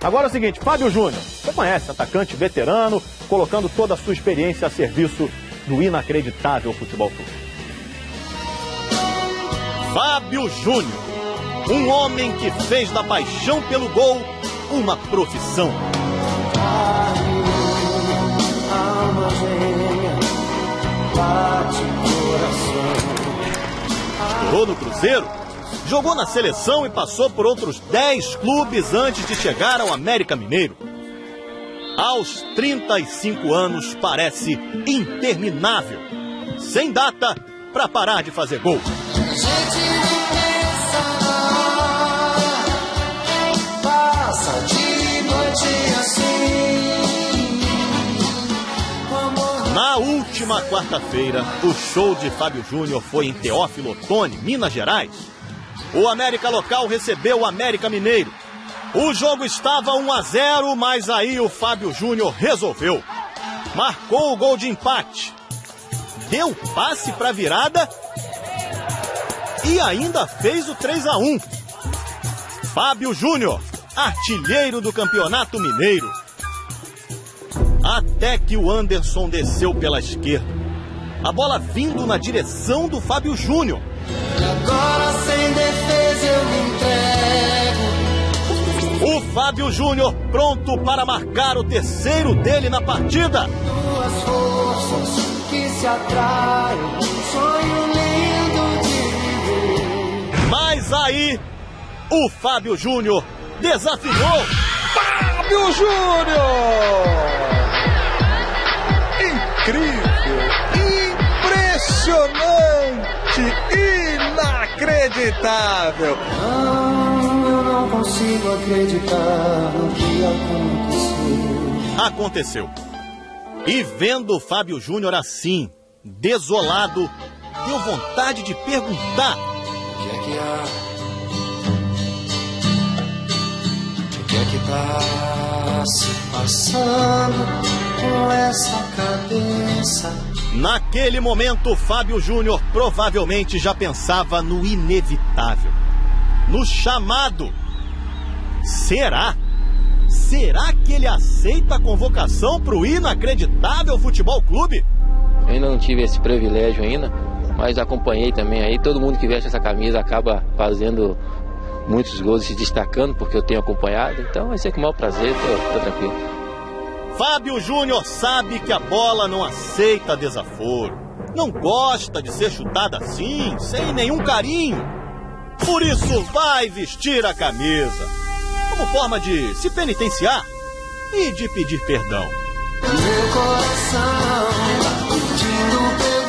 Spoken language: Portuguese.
Agora é o seguinte, Fábio Júnior, você conhece, atacante veterano, colocando toda a sua experiência a serviço do inacreditável Futebol Clube. Fábio Júnior, um homem que fez da paixão pelo gol uma profissão. Estourou no Cruzeiro, jogou na seleção e passou por outros 10 clubes antes de chegar ao América Mineiro. Aos 35 anos parece interminável, sem data para parar de fazer gol. Na última quarta-feira, o show de Fábio Júnior foi em Teófilo Otoni, Minas Gerais. O América local recebeu o América Mineiro. O jogo estava 1-0, mas aí o Fábio Júnior resolveu. Marcou o gol de empate. Deu passe para virada e ainda fez o 3-1. Fábio Júnior, artilheiro do Campeonato Mineiro. Até que o Anderson desceu pela esquerda. A bola vindo na direção do Fábio Júnior. Agora sem defesa eu me entrego. O Fábio Júnior pronto para marcar o terceiro dele na partida. Duas forças que se atraem, um sonho lindo de viver. Mas aí, o Fábio Júnior desafinou. Fábio Júnior! Incrível, impressionante, inacreditável. Não, eu não consigo acreditar no que Aconteceu. E vendo o Fábio Júnior assim, desolado, deu vontade de perguntar: O que é que há? O que é que tá se passando com essa cabeça? Naquele momento, Fábio Júnior provavelmente já pensava no inevitável, no chamado. Será? Será que ele aceita a convocação para o inacreditável Futebol Clube? Eu ainda não tive esse privilégio ainda, mas acompanhei também aí. Todo mundo que veste essa camisa acaba fazendo muitos gols e se destacando, porque eu tenho acompanhado. Então vai ser com o maior prazer, tô tranquilo. Fábio Júnior sabe que a bola não aceita desaforo. Não gosta de ser chutada assim, sem nenhum carinho. Por isso vai vestir a camisa, como forma de se penitenciar e de pedir perdão. Meu coração tá pedindo perdão.